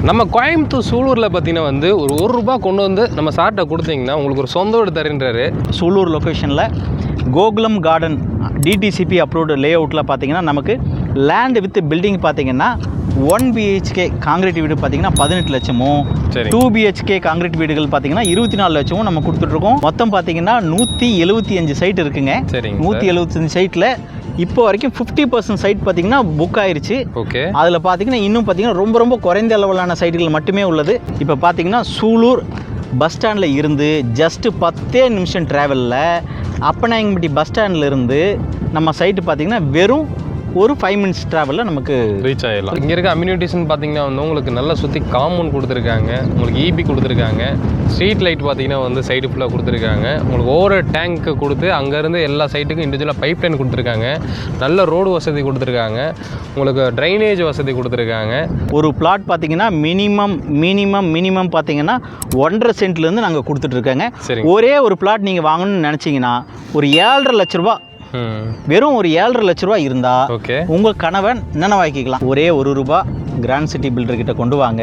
நம்ம கோயம்புத்தூர் சூலூரில் பார்த்தீங்கன்னா வந்து ஒரு ரூபா கொண்டு வந்து நம்ம சார்ட்ட கொடுத்தீங்கன்னா உங்களுக்கு ஒரு சொந்த வீடு தரேன்றாரு. சூலூர் லொக்கேஷனில் கோகுலம் கார்டன் டிடிசிபி அப்ரூவ்டு லே அவுட்டில் பார்த்தீங்கன்னா நமக்கு லேண்ட் வித் பில்டிங் பார்த்தீங்கன்னா 1 BHK காங்கிரீட் வீடு பார்த்தீங்கன்னா 18 லட்சமும் 2 BHK காங்கிரீட் வீடுகள் பார்த்தீங்கன்னா 24 லட்சமும் நம்ம கொடுத்துட்ருக்கோம். மொத்தம் பார்த்தீங்கன்னா 175 சைட் இருக்குங்க. 175 சைட்டில் இப்போ வரைக்கும் 50% சைட் பார்த்தீங்கன்னா புக் ஆயிடுச்சு. ஓகே, அதில் பார்த்தீங்கன்னா இன்னும் பார்த்தீங்கன்னா ரொம்ப குறைந்த அளவிலான சைட்டுகள் மட்டுமே உள்ளது. இப்போ பார்த்தீங்கன்னா சூலூர் பஸ் ஸ்டாண்டில் இருந்து ஜஸ்ட்டு 10 நிமிஷம் ட்ராவலில் அப்பநாயக்கன்பட்டி பஸ் ஸ்டாண்டில் இருந்து நம்ம சைட்டு பார்த்தீங்கன்னா வெறும் ஒரு 5 மினிட்ஸ் ட்ராவலில் நமக்கு ரீச் ஆகிடலாம். இங்கே இருக்க அம்யூனிட்டிஸ்ன்னு பார்த்தீங்கன்னா வந்து உங்களுக்கு நல்லா சுற்றி காம்பவுண்ட் கொடுத்துருக்காங்க, உங்களுக்கு EB கொடுத்துருக்காங்க, ஸ்ட்ரீட் லைட் பார்த்தீங்கன்னா வந்து சைடு ஃபுல்லாக கொடுத்துருக்காங்க, உங்களுக்கு ஓவர் டேங்க்கு கொடுத்து அங்கேருந்து எல்லா சைட்டுக்கும் இண்டிவிஜுவலாக பைப் லைன் கொடுத்துருக்காங்க, நல்ல ரோடு வசதி கொடுத்துருக்காங்க, உங்களுக்கு ட்ரைனேஜ் வசதி கொடுத்துருக்காங்க. ஒரு பிளாட் பார்த்தீங்கன்னா மினிமம் பார்த்தீங்கன்னா 1.5 சென்ட்லேருந்து நாங்கள் கொடுத்துட்ருக்காங்க. சரி, ஒரே ஒரு பிளாட் நீங்கள் வாங்கணும்னு நினச்சிங்கன்னா ஒரு 7.5 லட்ச ரூபா, வெறும் ஒரு 7.5 லட்ச ரூபா இருந்தால் உங்கள் கனவை நினைவாக்கிக்கலாம். ஒரே ரூபா கிராண்ட் சிட்டி பில்டர்கிட்ட கொண்டு வாங்க,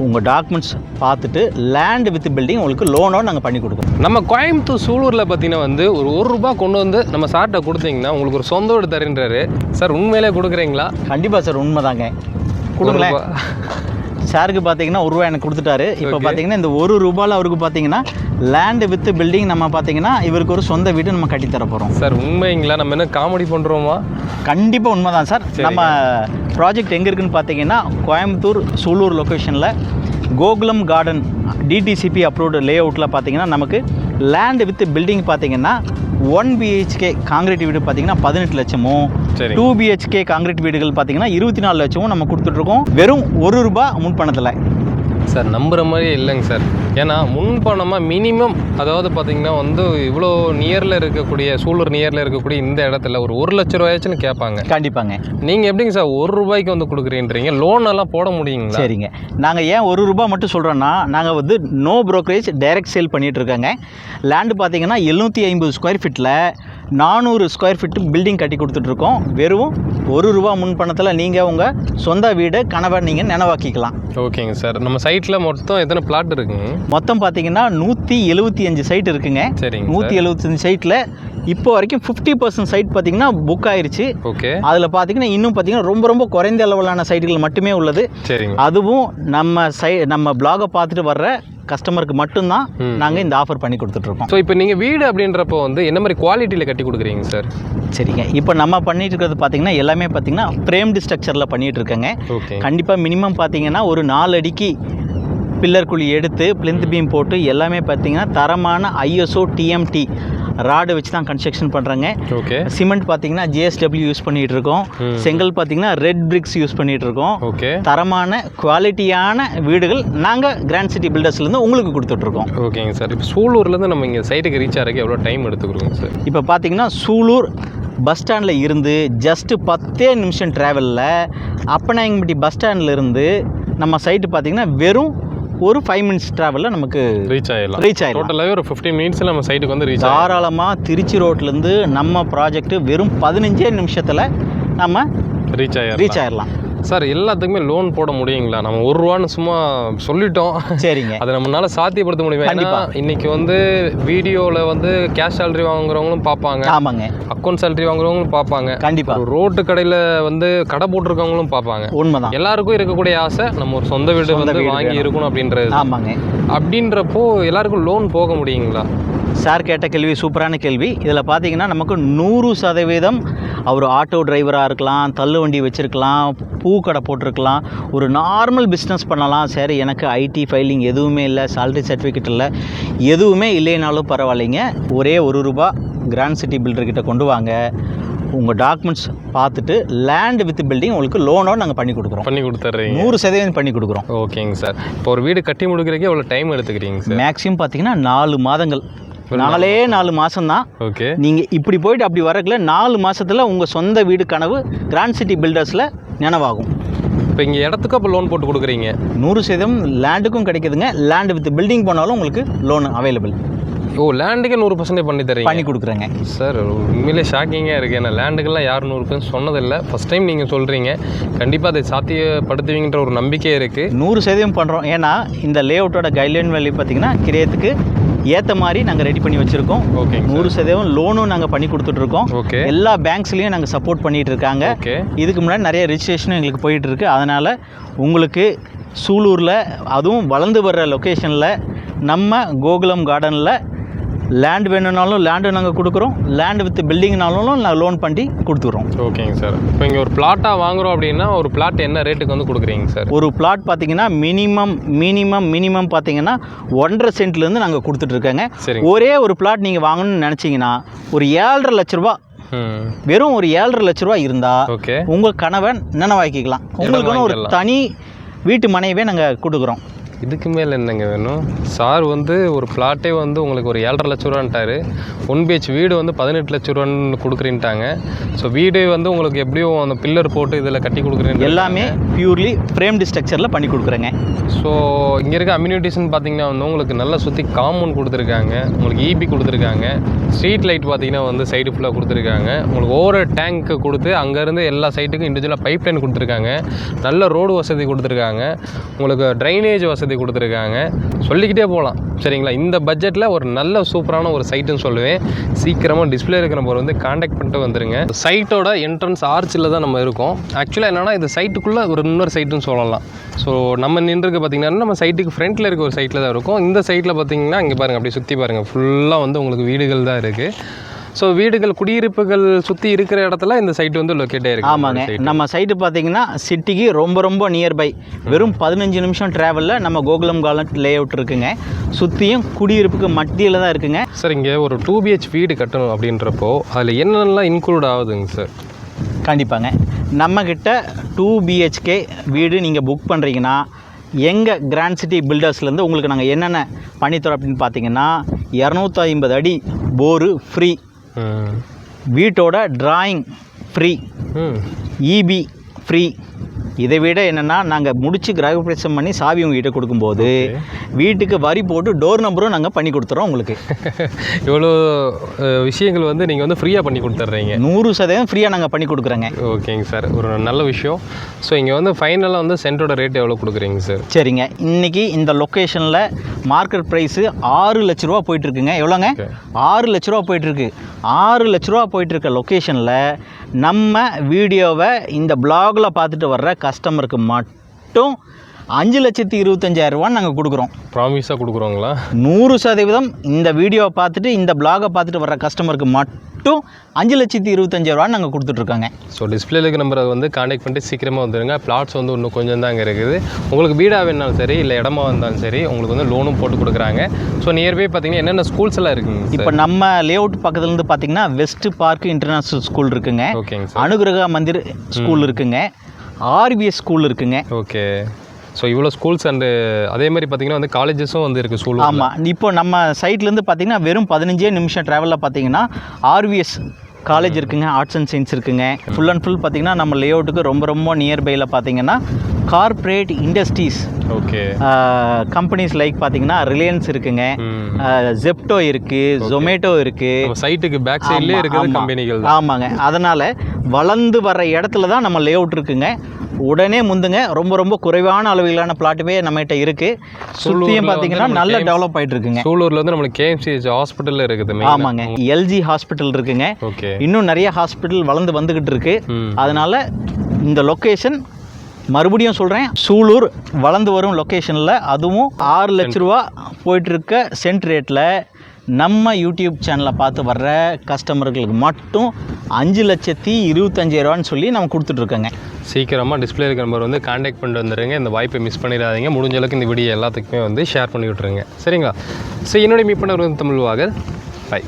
உங்கள் டாக்குமெண்ட்ஸ் பார்த்துட்டு லேண்ட் வித் பில்டிங் உங்களுக்கு லோனோடு நாங்கள் பண்ணி கொடுப்போம். நம்ம கோயம்புத்தூர் சூலூரில் பார்த்தீங்கன்னா வந்து ஒரு ரூபா கொண்டு வந்து நம்ம சார்ட்ட கொடுத்தீங்கன்னா உங்களுக்கு ஒரு சொந்த வீடு தரேன்றாரு. சார் உண்மையிலே கொடுக்குறீங்களா? கண்டிப்பாக சார், உண்மைதாங்க, கொடுங்களேன். சாருக்கு பார்த்தீங்கன்னா ரூபா எனக்கு கொடுத்துட்டாரு. இப்போ பார்த்தீங்கன்னா இந்த ரூபாயில் அவருக்கு பார்த்தீங்கன்னா லேண்டு வித் பில்டிங் நம்ம பார்த்தீங்கன்னா இவருக்கு ஒரு சொந்த வீடு நம்ம கட்டித்தர போகிறோம். சார் உண்மைங்களா? நம்ம என்ன காமெடி பண்ணுறோமா? கண்டிப்பாக உண்மை தான் சார். நம்ம ப்ராஜெக்ட் எங்கே இருக்குதுன்னு பார்த்தீங்கன்னா கோயம்புத்தூர் சூலூர் லொக்கேஷனில் கோகுலம் கார்டன் டிடிசிபி அப்ரூவ்டு லே அவுட்டில் பார்த்தீங்கன்னா நமக்கு லேண்டு வித் பில்டிங் பார்த்தீங்கன்னா 1 BHK காங்கிரீட் வீடு பார்த்தீங்கன்னா 18 லட்சமும் 2 BHK காங்கிரீட் வீடுகள் பார்த்தீங்கன்னா 24 லட்சமும் நம்ம கொடுத்துட்ருக்கோம். வெறும் ரூபா முன்பணத்தில். சார் நம்புகிற மாதிரியே இல்லைங்க சார். ஏன்னா முன்பணமாக மினிமம், அதாவது பார்த்தீங்கன்னா வந்து இவ்வளோ நியரில் இருக்கக்கூடிய சூலூர் நியரில் இருக்கக்கூடிய இந்த இடத்துல ஒரு 1 லட்ச ரூபாயாச்சுன்னு கேட்பாங்க. கண்டிப்பாங்க. நீங்கள் எப்படிங்க சார் 1 ரூபாய்க்கு வந்து கொடுக்குறீன்றீங்க? லோன் எல்லாம் போட முடியுங்களா? சரிங்க, நாங்கள் ஏன் 1 ரூபா மட்டும் சொல்கிறோன்னா, நாங்கள் வந்து நோ ப்ரோக்கரேஜ் டைரக்ட் சேல் பண்ணிகிட்ருக்கோங்க. லேண்டு பார்த்தீங்கன்னா 750 ஸ்கொயர் ஃபீட்டில் 400 ஸ்கொயர் ஃபீட்டு பில்டிங் கட்டி கொடுத்துட்ருக்கோம். வெறும் 1 ரூபா முன்பணத்தில் நீங்கள் உங்கள் சொந்த வீடு கனவை நீங்கள் நினைவாக்கிக்கலாம். ஓகேங்க சார். நம்ம சைட்டில் மொத்தம் எத்தனை பிளாட் இருக்குங்க? மொத்தம் பார்த்தீங்கன்னா 175 சைட் இருக்குங்க. சரிங்க. 175 சைட்டில் இப்போ வரைக்கும் 50% சைட் பார்த்தீங்கன்னா புக் ஆயிடுச்சு. ஓகே, அதில் பார்த்தீங்கன்னா இன்னும் பார்த்தீங்கன்னா ரொம்ப குறைந்த அளவிலான சைட்டுகள் மட்டுமே உள்ளது. சரிங்க. அதுவும் நம்ம பிளாகை பார்த்துட்டு வர்ற கஸ்டமருக்கு மட்டும்தான் நாங்கள் இந்த ஆஃபர் பண்ணி கொடுத்துட்ருக்கோம். ஸோ இப்போ நீங்கள் வீடு அப்படின்றப்போ வந்து என்ன மாதிரி குவாலிட்டியில் கட்டி கொடுக்குறீங்க சார்? சரிங்க, இப்போ நம்ம பண்ணிட்டு இருக்கிறது பார்த்தீங்கன்னா எல்லாமே பார்த்தீங்கன்னா ஃப்ரேம்டு ஸ்ட்ரக்சரில் பண்ணிகிட்டு இருக்கேங்க. கண்டிப்பாக மினிமம் பார்த்தீங்கன்னா ஒரு 4 அடிக்கு பில்லர் குழி எடுத்து பிளிந்த் பீம் போட்டு எல்லாமே பார்த்தீங்கன்னா தரமான ISO TMT ராடு வச்சு தான் கன்ஸ்ட்ரக்ஷன் பண்ணுறாங்க. ஓகே, சிமெண்ட் பார்த்தீங்கன்னா JSW யூஸ் பண்ணிகிட்டு இருக்கோம். செங்கல் பார்த்தீங்கன்னா ரெட் பிரிக்ஸ் யூஸ் பண்ணிகிட்டு இருக்கோம். ஓகே, தரமான குவாலிட்டியான வீடுகள் நாங்கள் கிராண்ட் சிட்டி பில்டர்ஸ்லேருந்து உங்களுக்கு கொடுத்துட்ருக்கோம். ஓகேங்க சார். இப்போ சூலூர்லேருந்து நம்ம இங்கே சைட்டுக்கு ரீச் ஆகிறதுக்கு எவ்வளோ டைம் எடுத்துக்கிறோங்க சார்? இப்போ பார்த்தீங்கன்னா சூலூர் பஸ் ஸ்டாண்டில் இருந்து ஜஸ்ட்டு 10 நிமிஷம் ட்ராவலில் அப்பநாயக்கன்பட்டி பஸ் ஸ்டாண்டில் இருந்து நம்ம சைட்டு பார்த்தீங்கன்னா வெறும் ஒரு 5 மினிட்ஸ் ட்ராவலில் நமக்கு ரீச் ஆகிடலாம். டோட்டலாகவே ஒரு 15 மினிட்ஸில் நம்ம சைட்டுக்கு வந்து ரீச் தாராளமாக. திருச்சி ரோட்லேருந்து நம்ம ப்ராஜெக்ட்டு வெறும் 15 நிமிஷத்தில் நம்ம ரீச் ஆகிடலாம். சார் எல்லாத்துக்குமே லோன் போட முடியுங்களா? நம்ம 1 ரூபான்னு சும்மா சொல்லிட்டோம். சரிங்க, அதை நம்மளால சாத்தியப்படுத்த முடியுமா? கண்டிப்பாக. இன்னைக்கு வந்து வீடியோவில் வந்து கேஷ் சேலரி வாங்குறவங்களும் பார்ப்பாங்க. ஆமாங்க. அக்கௌண்ட் சேலரி வாங்குறவங்களும் பார்ப்பாங்க. கண்டிப்பாக. ரோட்டு கடையில் வந்து கடை போட்டிருக்கவங்களும் பார்ப்பாங்க. உண்மைதான். எல்லாருக்கும் இருக்கக்கூடிய ஆசை நம்ம ஒரு சொந்த வீடு வந்து வாங்கி இருக்கணும் அப்படின்றது. ஆமாங்க. அப்படின்றப்போ எல்லாருக்கும் லோன் போக முடியுங்களா? சார் கேட்ட கேள்வி சூப்பரான கேள்வி. இதில் பார்த்தீங்கன்னா நமக்கு 100% அவர் ஆட்டோ டிரைவராக இருக்கலாம், தள்ளு வண்டி வச்சுருக்கலாம், பூக்கடை போட்டிருக்கலாம், ஒரு நார்மல் பிஸ்னஸ் பண்ணலாம். சரி, எனக்கு IT ஃபைலிங் எதுவுமே இல்லை, சேலரி சர்டிஃபிகேட் இல்லை, எதுவுமே இல்லைனாலும் பரவாயில்லைங்க. ஒரே 1 ரூபா கிராண்ட் சிட்டி பில்டர்கிட்ட கொண்டு வாங்க, உங்கள் டாக்குமெண்ட்ஸ் பார்த்துட்டு லேண்ட் வித் பில்டிங் உங்களுக்கு லோனோடு நாங்கள் பண்ணி கொடுத்துட்றீங்க. 100% பண்ணி கொடுக்குறோம். ஓகேங்க சார். இப்போ ஒரு வீடு கட்டி முடிக்கிறதுக்கு எவ்வளோ டைம் எடுத்துக்கிறீங்க சார்? மேக்ஸிமம் பார்த்தீங்கன்னா 4 மாதங்கள். 4 மாதம்தான். ஓகே, நீங்கள் இப்படி போயிட்டு அப்படி வரக்குள்ள 4 மாதத்தில் உங்கள் சொந்த வீடு கனவு கிராண்ட் சிட்டி பில்டர்ஸில் நினைவாகும். இப்போ இங்கே இடத்துக்கு அப்போ லோன் போட்டு கொடுக்குறீங்க? 100% லேண்டுக்கும் கிடைக்குதுங்க. லேண்டு வித் பில்டிங் போனாலும் உங்களுக்கு லோன் அவைலபிள். ஓ லேண்டுக்கே 100% பண்ணி தரீங்க? பண்ணி கொடுக்குறேங்க சார். உண்மையிலே ஷாக்கிங்காக இருக்குது. ஏன்னா லேண்டுக்கெல்லாம் யாரும் 100% சொன்னதில்லை, ஃபஸ்ட் டைம் நீங்கள் சொல்கிறீங்க. கண்டிப்பாக அதை சாத்தியப்படுத்துவீங்கன்ற ஒரு நம்பிக்கை இருக்குது. 100% பண்ணுறோம். ஏன்னா இந்த லே அவுட்டோட கைட்லைன் வேல்யூ பார்த்திங்கன்னா கிரயத்துக்கு ஏற்ற மாதிரி நாங்கள் ரெடி பண்ணி வச்சுருக்கோம். ஓகே. 100% லோனும் நாங்கள் பண்ணி கொடுத்துட்ருக்கோம். ஓகே. எல்லா பேங்க்ஸ்லேயும் நாங்கள் சப்போர்ட் பண்ணிகிட்டு இருக்காங்க. ஓகே. இதுக்கு முன்னாடி நிறைய ரிஜிஸ்ட்ரேஷனும் எங்களுக்கு போயிட்டுருக்கு. அதனால் உங்களுக்கு சூலூரில் அதுவும் வளர்ந்து வர்ற லொக்கேஷனில் நம்ம கோகுலம் கார்டனில் லேண்ட் வேணும்னாலும் லேண்டு நாங்கள் கொடுக்குறோம், லேண்ட் வித் பில்டிங்னாலும் நான் லோன் பண்ணி கொடுத்துட்றோம். ஓகேங்க சார். இப்போ இங்கே ஒரு பிளாட்டாக வாங்குகிறோம் அப்படின்னா ஒரு பிளாட் என்ன ரேட்டுக்கு வந்து கொடுக்குறீங்க சார்? ஒரு பிளாட் பார்த்தீங்கன்னா மினிமம் பார்த்தீங்கன்னா 1.5 சென்ட்லேருந்து நாங்கள் கொடுத்துட்ருக்கேங்க. சரி. ஒரே ஒரு பிளாட் நீங்கள் வாங்கணும்னு நினச்சிங்கன்னா ஒரு 7.5 லட்ச ரூபா, வெறும் ஒரு 7.5 லட்ச ரூபா இருந்தால் ஓகே உங்கள் கணவன் நினைவாக்கிக்கலாம். உங்களுக்குன்னு ஒரு தனி வீட்டு மனைவே நாங்கள் கொடுக்குறோம். இதுக்கு மேலே என்னங்க வேணும் சார்? வந்து ஒரு பிளாட்டே வந்து உங்களுக்கு ஒரு 7.5 லட்ச ரூபான்ட்டாரு. 1 BH வீடு வந்து 18 லட்ச ரூபான்னு கொடுக்குறீன்ட்டாங்க. ஸோ வீடு வந்து உங்களுக்கு எப்படியும் அந்த பில்லர் போட்டு இதில் கட்டி கொடுக்குறீங்க? எல்லாமே பியூர்லி ஃப்ரேம்டு ஸ்ட்ரக்சரில் பண்ணி கொடுக்குறேங்க. ஸோ இங்கே இருக்க அம்யூனிட்டிஸ்ன்னு பார்த்தீங்கன்னா வந்து உங்களுக்கு நல்லா சுற்றி காம்பவுண்ட் கொடுத்துருக்காங்க, உங்களுக்கு EB கொடுத்துருக்காங்க, ஸ்ட்ரீட் லைட் பார்த்தீங்கன்னா வந்து சைடு ஃபுல்லாக கொடுத்துருக்காங்க, உங்களுக்கு ஓவர் டேங்க்கு கொடுத்து அங்கேருந்து எல்லா சைட்டுக்கும் இண்டிவிஜுவலாக பைப் லைன் கொடுத்துருக்காங்க, நல்ல ரோடு வசதி கொடுத்துருக்காங்க, உங்களுக்கு ட்ரைனேஜ் வசதி கொடுத்துருக்காங்க, சொல்லிக்கிட்டே போகலாம். சரிங்களா? இந்த பட்ஜெட்டில் ஒரு நல்ல சூப்பரான ஒரு சைட்டுன்னு சொல்லுவேன். சீக்கிரமாக டிஸ்பிளே இருக்கிற நம்பர் வந்து காண்டாக்ட் பண்ணிட்டு வந்துருங்க. சைட்டோட என்ட்ரன்ஸ் ஆர்ச்சில் தான் நம்ம இருக்கோம். ஆக்சுவலாக என்னென்னா இது சைட்டுக்குள்ளே ஒரு இன்னொரு சைட்டுன்னு சொல்லலாம். ஸோ நம்ம நின்றுக்கு பார்த்திங்கன்னா நம்ம சைட்டுக்கு ஃப்ரண்ட்டில் இருக்க ஒரு சைட்டில் தான் இருக்கும். இந்த சைட்டில் பார்த்திங்கன்னா இங்கே பாருங்கள், அப்படியே சுற்றி பாருங்கள், ஃபுல்லாக வந்து உங்களுக்கு வீடுகள் தான் இருக்குது. ஸோ வீடுகள் குடியிருப்புகள் சுற்றி இருக்கிற இடத்துல இந்த சைட்டு வந்து லொக்கேட் ஆகிருக்கு. ஆமாங்க. நம்ம சைட்டு பார்த்தீங்கன்னா சிட்டிக்கு ரொம்ப நியர்பை, வெறும் 15 நிமிஷம் ட்ராவலில் நம்ம கோகுலம் கார்டன் லே அவுட் இருக்குங்க. சுற்றியும் குடியிருப்புக்கு மத்தியில் தான் இருக்குங்க. சார் இங்கே ஒரு 2 BH வீடு கட்டணும் அப்படின்றப்போ அதில் என்னென்னலாம் இன்க்ளூட் ஆகுதுங்க சார்? கண்டிப்பாங்க. நம்மக்கிட்ட 2 BHK வீடு நீங்கள் புக் பண்ணுறீங்கன்னா எங்கள் கிராண்ட் சிட்டி பில்டர்ஸ்லேருந்து உங்களுக்கு நாங்கள் என்னென்ன பண்ணித்தரோம் அப்படின்னு பார்த்தீங்கன்னா 250 அடி போரு ஃப்ரீ, வீட்டோட டிராயிங் ஃப்ரீ, EB ஃப்ரீ. இதை விட என்னென்னா நாங்கள் முடித்து கிரகப்பிரவேசம் பண்ணி சாவி உங்ககிட்ட கொடுக்கும்போது வீட்டுக்கு வரி போட்டு டோர் நம்பரும் நாங்கள் பண்ணி கொடுத்துறோம் உங்களுக்கு. இவ்வளோ விஷயங்கள் வந்து நீங்கள் வந்து ஃப்ரீயாக பண்ணி கொடுத்துட்றீங்க. 100% ஃப்ரீயாக நாங்கள் பண்ணி கொடுக்குறேங்க. ஓகேங்க சார், ஒரு நல்ல விஷயம். ஸோ இங்கே வந்து ஃபைனலாக வந்து சென்ட்டோட ரேட் எவ்வளோ கொடுக்குறீங்க சார்? சரிங்க, இன்றைக்கி இந்த லொக்கேஷனில் மார்க்கெட் ப்ரைஸு 6 லட்ச ரூபா போயிட்டுருக்குங்க. எவ்வளோங்க? 6 லட்ச ரூபா போயிட்டுருக்கு. 6 லட்ச ரூபா போயிட்டுருக்க லொக்கேஷனில் நம்ம வீடியோவை இந்த பிளாகில் பார்த்துட்டு வர்ற கஸ்டமருக்கு மட்டும் 5,25,000 நாங்கள் கொடுக்குறோம். ப்ராமிஸாக கொடுக்குறோங்களா? 100% இந்த வீடியோவை பார்த்துட்டு இந்த பிளாகை பார்த்துட்டு வர்ற கஸ்டமருக்கு மட்டும் 5,25,000 நாங்கள் கொடுத்துட்ருக்கோங்க. ஸோ டிஸ்பிளேல இருக்க நம்பரை வந்து கான்டாக்ட் பண்ணிட்டு சீக்கிரமாக வந்துடுங்க. பிளாட்ஸ் வந்து இன்னும் கொஞ்சம் தான் அங்கே இருக்குது. உங்களுக்கு வீடாக வேணாலும் சரி, இல்லை இடமா வந்தாலும் சரி, உங்களுக்கு வந்து லோனும் போட்டு கொடுக்குறாங்க. ஸோ நியர்பை பார்த்தீங்கன்னா என்னென்ன ஸ்கூல்ஸ் எல்லாம் இருக்குங்க? இப்போ நம்ம லே அவுட் பக்கத்துலேருந்து பார்த்தீங்கன்னா வெஸ்ட் பார்க் இன்டர்நேஷ்னல் ஸ்கூல் இருக்குங்க. ஓகேங்க சார். அனுகிரகா மந்திர் ஸ்கூல் இருக்குங்க. RVS ஸ்கூல் இருக்குங்க. ஓகே. ஸோ இவ்வளோ ஸ்கூல்ஸ் அண்டு அதே மாதிரி பார்த்தீங்கன்னா வந்து காலேஜஸும் வந்து இருக்குது ஸ்கூல். ஆமாம். இப்போ நம்ம சைட்லேருந்து பார்த்தீங்கன்னா வெறும் 15 நிமிஷம் ட்ராவலில் பார்த்தீங்கன்னா RVS காலேஜ் இருக்குங்க, ஆர்ட்ஸ் அண்ட் சயின்ஸ் இருக்குங்க. ஃபுல் அண்ட் ஃபுல் பார்த்தீங்கன்னா நம்ம லே அவுட்டுக்கு ரொம்ப நியர்பையில் பார்த்தீங்கன்னா corporate industries, okay, companies like பார்த்தீங்கன்னா ரிலையன்ஸ் இருக்குங்க, ஜெப்டோ இருக்குது, ஜொமேட்டோ இருக்குது. சைட்டுக்கு பேக் சைட்லேயே இருக்குது கம்பெனிகள். ஆமாங்க. அதனால் வளர்ந்து வர இடத்துல தான் நம்ம லே அவுட் இருக்குங்க. உடனே முந்துங்க. ரொம்ப குறைவான அளவிலான பிளாட்டுமே நம்மகிட்ட இருக்குது. சுற்றியும் பார்த்தீங்கன்னா நல்லா டெவலப் ஆகிட்டு இருக்குங்க. சூலூரில் வந்து நம்மளுக்கு KMCH ஹாஸ்பிட்டல் இருக்குது. ஆமாங்க. LG ஹாஸ்பிட்டல் இருக்குங்க. ஓகே. இன்னும் நிறைய ஹாஸ்பிட்டல் வளர்ந்து வந்துக்கிட்டு இருக்கு. அதனால் இந்த லொக்கேஷன் மறுபடியும் சொல்கிறேன், சூலூர் வளர்ந்து வரும் லொக்கேஷனில், அதுவும் 6 லட்ச ரூபா போயிட்டுருக்க சென்ட் ரேட்டில் நம்ம யூடியூப் சேனலை பார்த்து வர்ற கஸ்டமர்களுக்கு மட்டும் 5,25,000 சொல்லி நம்ம கொடுத்துட்ருக்கோங்க. சீக்கிரமாக டிஸ்பிளே இருக்கிற நம்பர் வந்து கான்டாக்ட் பண்ணிட்டு வந்துடுங்க. இந்த வாய்ப்பை மிஸ் பண்ணிடாதீங்க. முடிஞ்ச அளவுக்கு இந்த வீடியோ எல்லாத்துக்குமே வந்து ஷேர் பண்ணி விட்ருங்க. சரிங்களா? ஸோ என்னுடைய மீட் பண்ணவர் வந்து தமிழ் வாகர். பை.